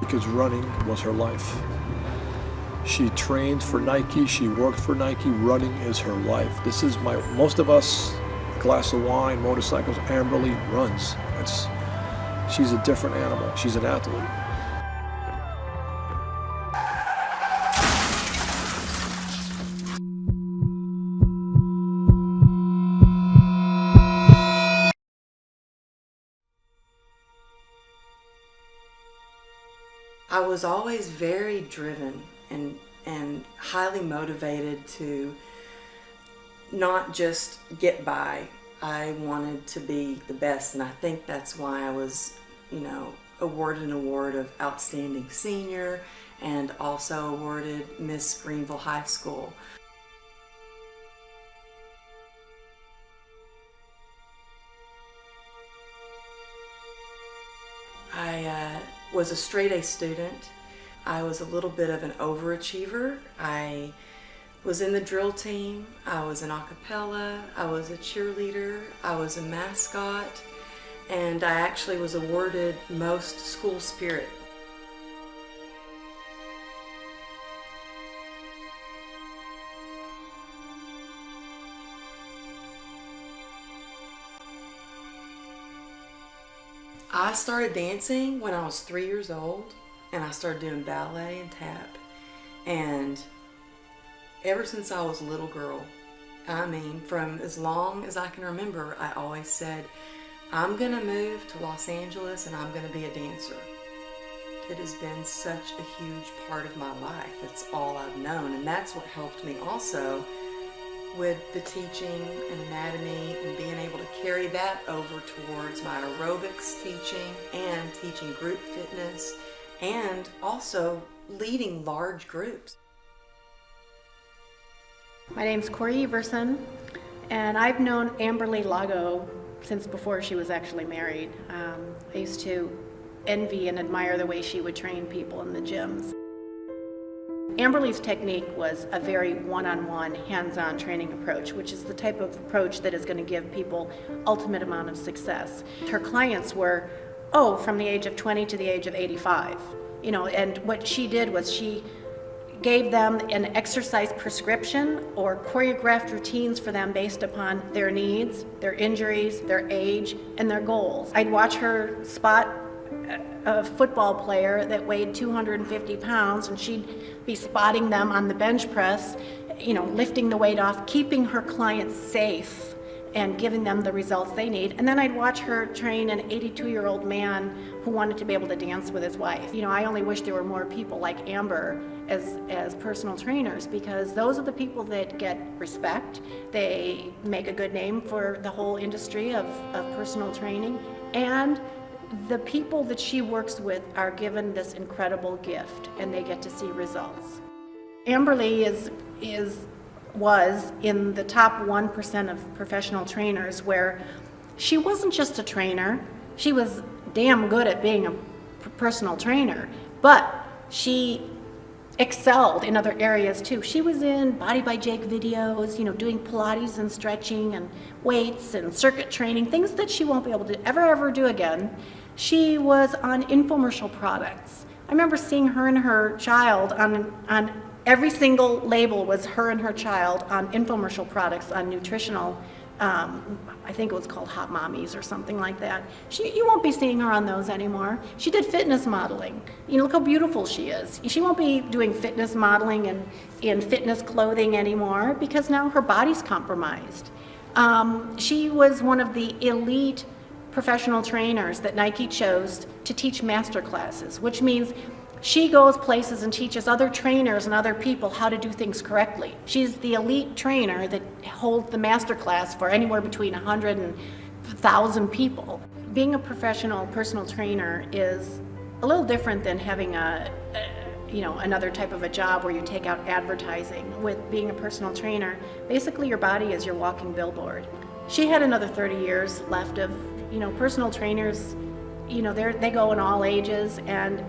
because running was her life. She trained for Nike, she worked for Nike, running is her life. This is most of us, glass of wine, motorcycles. Amberly runs. She's a different animal. She's an athlete. I was always very driven and highly motivated to not just get by. I wanted to be the best, and I think that's why I was, awarded an award of Outstanding Senior and also awarded Miss Greenville High School. I was a straight A student. I was a little bit of an overachiever. I was in the drill team, I was an a cappella, I was a cheerleader, I was a mascot, and I actually was awarded most school spirit. I started dancing when I was 3 years old, and I started doing ballet and tap. And ever since I was a little girl, from as long as I can remember, I always said, I'm gonna move to Los Angeles and I'm gonna be a dancer. It has been such a huge part of my life. It's all I've known, and that's what helped me also with the teaching and anatomy and being able to carry that over towards my aerobics teaching and teaching group fitness and also leading large groups. My name's Corey Everson, and I've known Amberly Lago since before she was actually married. I used to envy and admire the way she would train people in the gyms. Amberly's technique was a very one-on-one, hands-on training approach, which is the type of approach that is going to give people ultimate amount of success. Her clients were, from the age of 20 to the age of 85. And what she did was she gave them an exercise prescription or choreographed routines for them based upon their needs, their injuries, their age, and their goals. I'd watch her spot a football player that weighed 250 pounds, and she'd be spotting them on the bench press, lifting the weight off, keeping her clients safe and giving them the results they need. And then I'd watch her train an 82-year-old man who wanted to be able to dance with his wife. I only wish there were more people like Amber as personal trainers, because those are the people that get respect. They make a good name for the whole industry of personal training, and the people that she works with are given this incredible gift, and they get to see results. Amberly was in the top 1% of professional trainers, where she wasn't just a trainer, she was damn good at being a personal trainer, but she excelled in other areas too. She was in Body by Jake videos, doing Pilates and stretching and weights and circuit training, things that she won't be able to ever do again. She was on infomercial products. I remember seeing her and her child on every single label was her and her child on infomercial products, on nutritional, I think it was called Hot Mommies or something like that. You won't be seeing her on those anymore. She did fitness modeling. Look how beautiful she is. She won't be doing fitness modeling and in fitness clothing anymore, because now her body's compromised. She was one of the elite professional trainers that Nike chose to teach master classes, which means she goes places and teaches other trainers and other people how to do things correctly. She's the elite trainer that holds the master class for anywhere between 100 and 1,000 people. Being a professional personal trainer is a little different than having another type of a job where you take out advertising. With being a personal trainer, basically your body is your walking billboard. She had another 30 years left of, personal trainers, they go in all ages, and,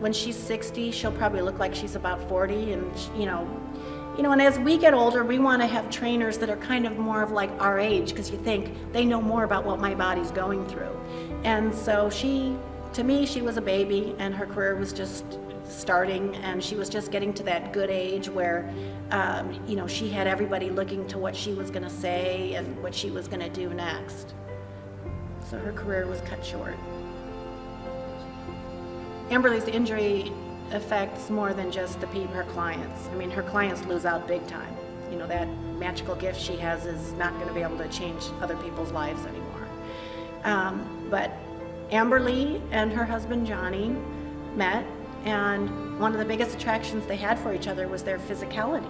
when she's 60, she'll probably look like she's about 40, and, and as we get older, we want to have trainers that are kind of more of like our age, because you think they know more about what my body's going through. And so she to me, she was a baby and her career was just starting, and she was just getting to that good age where, you know, she had everybody looking to what she was going to say and what she was going to do next. So her career was cut short. Amberly's injury affects more than just her clients. I mean, her clients lose out big time. You know, that magical gift she has is not going to be able to change other people's lives anymore. But Amberly and her husband Johnny met, and one of the biggest attractions they had for each other was their physicality.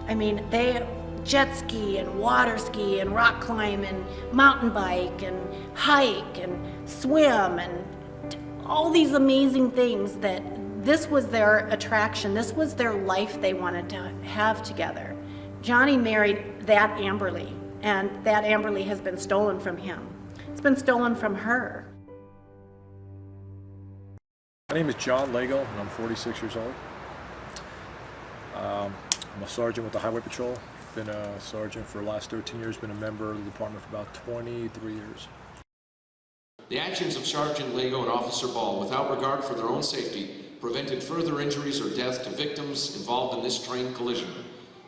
I mean, they jet ski and water ski and rock climb and mountain bike and hike and swim and all these amazing things that this was their attraction. This was their life they wanted to have together. Johnny married that Amberly, and that Amberly has been stolen from him. It's been stolen from her. My name is John Lago, and I'm 46 years old. I'm a sergeant with the Highway Patrol. Been a sergeant for the last 13 years, been a member of the department for about 23 years. The actions of Sergeant Lago and Officer Ball, without regard for their own safety, prevented further injuries or death to victims involved in this train collision,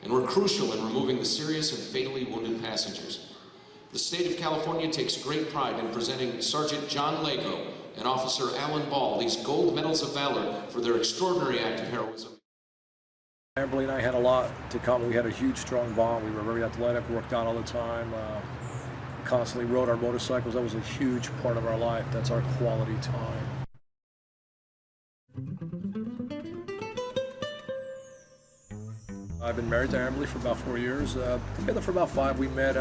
and were crucial in removing the serious and fatally wounded passengers. The state of California takes great pride in presenting Sergeant John Lago and Officer Alan Ball these gold medals of valor for their extraordinary act of heroism. Amberly and I had a lot to come. We had a huge, strong bond. We were very athletic, worked out all the time, constantly rode our motorcycles. That was a huge part of our life. That's our quality time. I've been married to Amberly for about 4 years, together for about 5. We met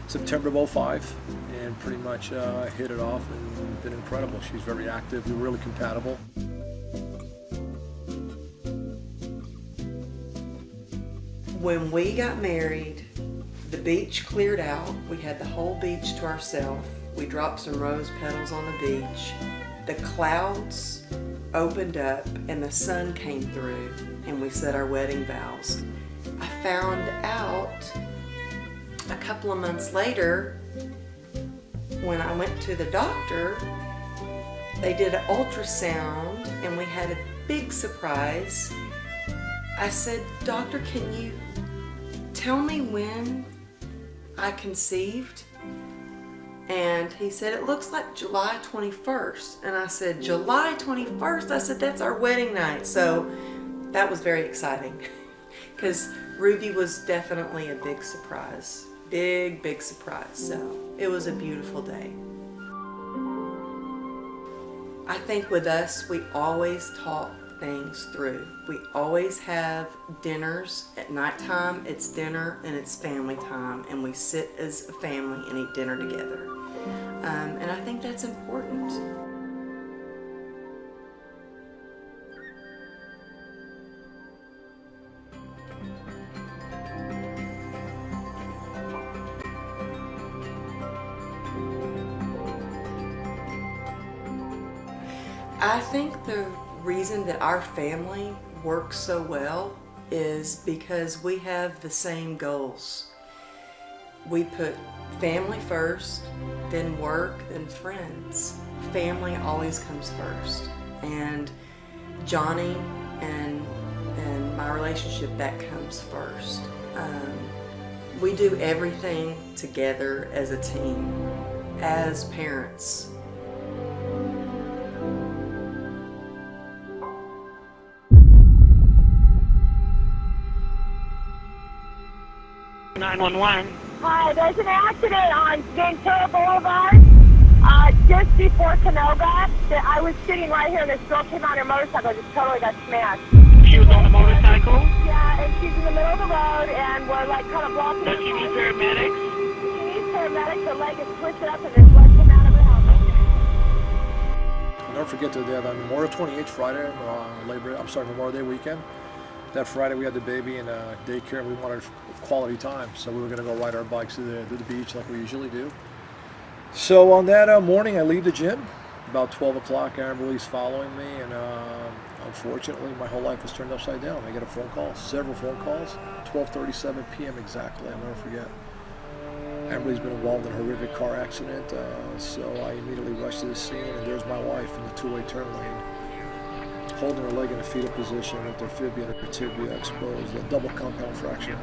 September of '05 and pretty much hit it off, and been incredible. She's very active. We're really compatible. When we got married, the beach cleared out. We had the whole beach to ourselves. We dropped some rose petals on the beach. The clouds opened up and the sun came through, and we said our wedding vows. I found out a couple of months later, when I went to the doctor, they did an ultrasound and we had a big surprise. I said, "Doctor, can you tell me when I conceived?" And he said, "It looks like July 21st. And I said, "July 21st? I said, "That's our wedding night." So that was very exciting because Ruby was definitely a big surprise. Big surprise. So it was a beautiful day. I think with us, we always talk things through. We always have dinners at nighttime. It's dinner and it's family time, and we sit as a family and eat dinner together. And I think that's important. I think the reason that our family works so well is because we have the same goals. We put family first, then work, then friends. Family always comes first. And Johnny and my relationship, that comes first. We do everything together as a team, as parents. 911. Hi, there's an accident on Ventura Boulevard, just before Canoga. I was sitting right here and this girl came on her motorcycle and just totally got smashed. She was on a motorcycle? Yeah, and she's in the middle of the road and we're like kind of blocking. Does she need paramedics? She needs paramedics. Her leg is twisted up and there's blood coming out of her helmet. I'll never forget the day on Memorial 28th, Friday, Memorial Day weekend. That Friday we had the baby in daycare and we wanted quality time, so we were going to go ride our bikes to the beach like we usually do. So on that morning I leave the gym, about 12 o'clock, Amberly's following me, and unfortunately my whole life was turned upside down. I get a phone call, several phone calls, 12:37 p.m. exactly, I'll never forget. Amberly's been involved in a horrific car accident, so I immediately rushed to the scene, and there's my wife in the two-way turn lane, holding her leg in a fetal position with her fibula and her tibia exposed, a double compound fracture.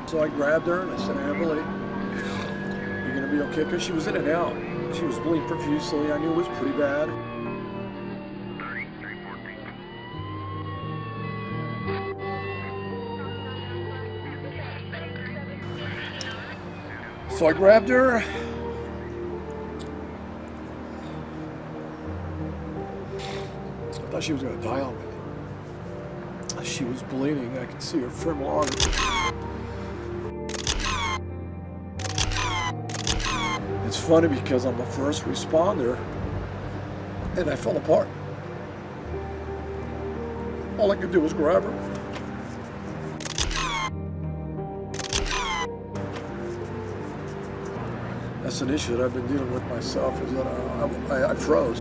So I grabbed her and I said, Amberly, you're going to be okay? Because she was in and out. She was bleeding profusely. I knew it was pretty bad. So I grabbed her. I thought she was going to die on me. She was bleeding. I could see her femoral artery. It's funny because I'm a first responder and I fell apart. All I could do was grab her. That's an issue that I've been dealing with myself, is that I froze.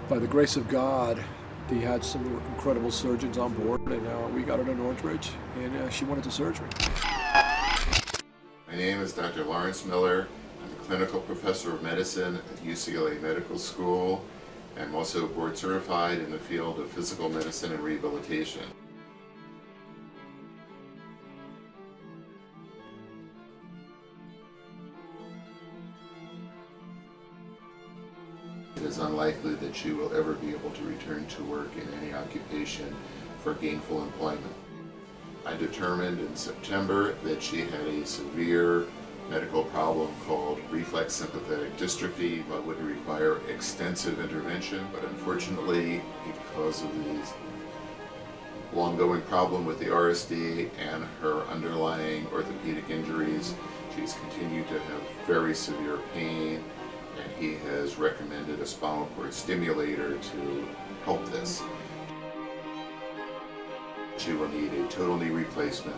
By the grace of God, he had some incredible surgeons on board, and we got her to Northridge, and she went into surgery. My name is Dr. Lawrence Miller. I'm a clinical professor of medicine at UCLA Medical School. I'm also board certified in the field of physical medicine and rehabilitation. It is unlikely that she will ever be able to return to work in any occupation for gainful employment. I determined in September that she had a severe medical problem called reflex sympathetic dystrophy, but would require extensive intervention. But unfortunately, because of the long-going problem with the RSD and her underlying orthopedic injuries, she's continued to have very severe pain, and he has recommended a spinal cord stimulator to help this. She will need a total knee replacement,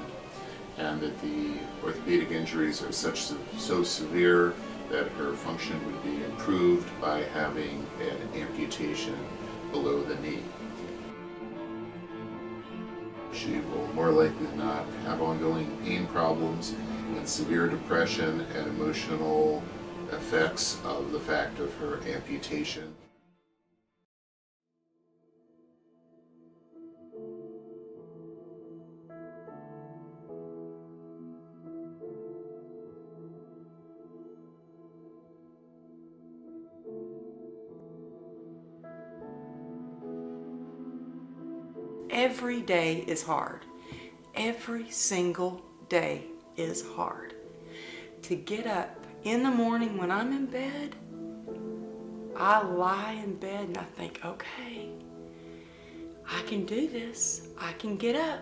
and that the orthopedic injuries are so severe that her function would be improved by having an amputation below the knee. She will more likely than not have ongoing pain problems and severe depression and emotional effects of the fact of her amputation. Every day is hard. Every single day is hard. To get up in the morning when I'm in bed, I lie in bed and I think, okay, I can do this. I can get up.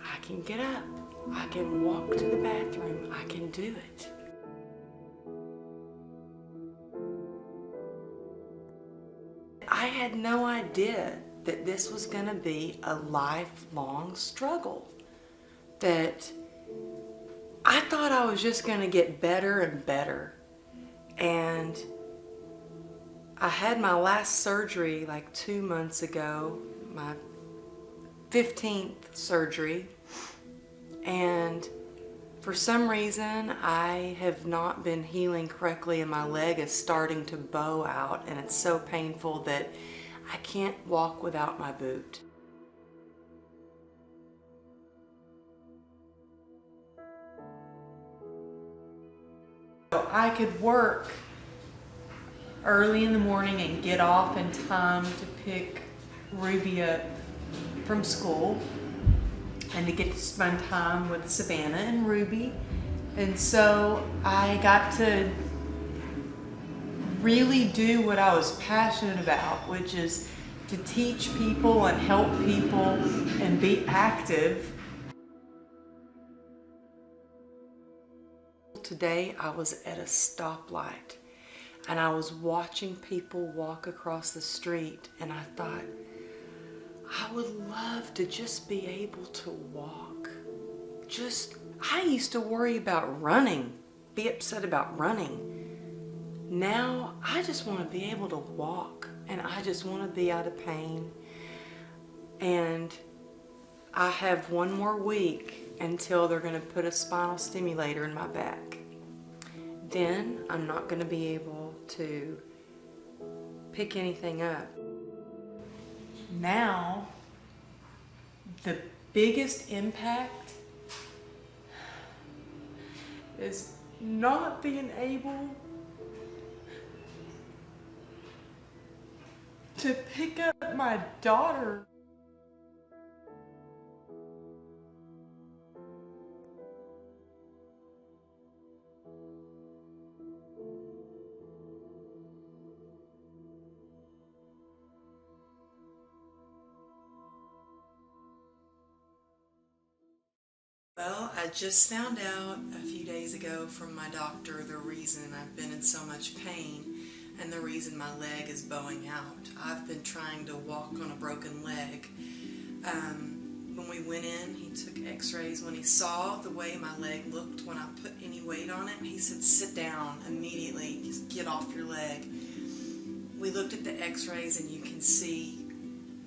I can get up. I can walk to the bathroom. I can do it. I had no idea that this was going to be a lifelong struggle. That I thought I was just going to get better and better. And I had my last surgery like 2 months ago, my 15th surgery. And for some reason, I have not been healing correctly, and my leg is starting to bow out, and it's so painful that I can't walk without my boot. So I could work early in the morning and get off in time to pick Ruby up from school and to get to spend time with Savannah and Ruby. And so I got to really do what I was passionate about, which is to teach people and help people and be active. Today I was at a stoplight and I was watching people walk across the street, and I thought, I would love to just be able to walk. I used to worry about running be upset about running. Now I just want to be able to walk, and I just want to be out of pain. And I have one more week until they're going to put a spinal stimulator in my back. Then I'm not going to be able to pick anything up. Now, the biggest impact is not being able to pick up my daughter. Well, I just found out a few days ago from my doctor the reason I've been in so much pain and the reason my leg is bowing out. I've been trying to walk on a broken leg. When we went in, he took x-rays. When he saw the way my leg looked when I put any weight on it, he said, "Sit down immediately, just get off your leg." We looked at the x-rays and you can see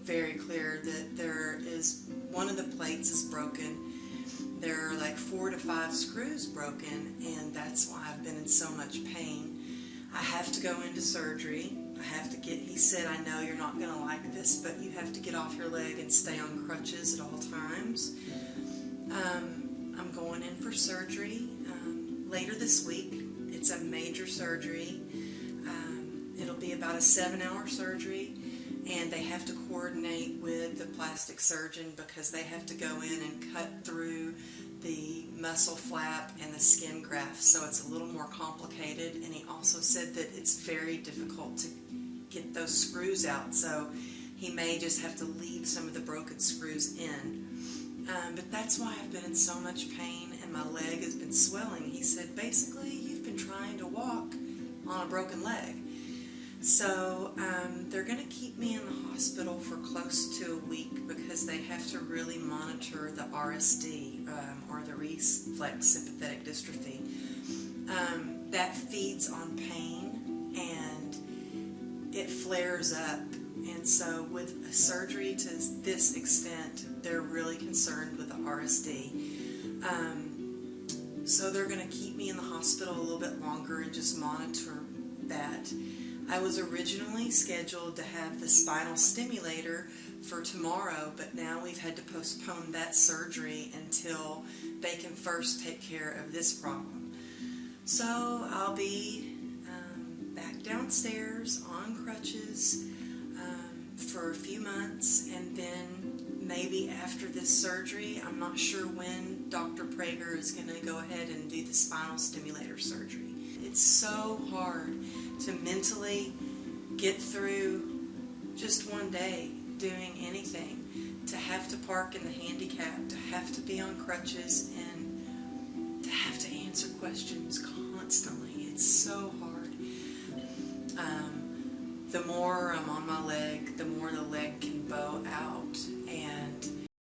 very clear that there is, one of the plates is broken. There are like 4 to 5 screws broken, and that's why I've been in so much pain. I have to go into surgery. He said, "I know you're not going to like this, but you have to get off your leg and stay on crutches at all times." I'm going in for surgery later this week. It's a major surgery. It'll be about a 7-hour surgery, and they have to coordinate with the plastic surgeon because they have to go in and cut through the muscle flap and the skin graft, so it's a little more complicated. And he also said that it's very difficult to get those screws out, so he may just have to leave some of the broken screws in. But that's why I've been in so much pain and my leg has been swelling. He said, basically, you've been trying to walk on a broken leg. So they're going to keep me in the hospital for close to a week because they have to really monitor the RSD, or the reflex sympathetic dystrophy. That feeds on pain and it flares up. And so with a surgery to this extent, they're really concerned with the RSD. So they're going to keep me in the hospital a little bit longer and just monitor that. I was originally scheduled to have the spinal stimulator for tomorrow, but now we've had to postpone that surgery until they can first take care of this problem. So I'll be back downstairs on crutches for a few months, and then maybe after this surgery, I'm not sure when Dr. Prager is going to go ahead and do the spinal stimulator surgery. It's so hard to mentally get through just one day doing anything, to have to park in the handicap, to have to be on crutches, and to have to answer questions constantly. It's so hard. The more I'm on my leg, the more the leg can bow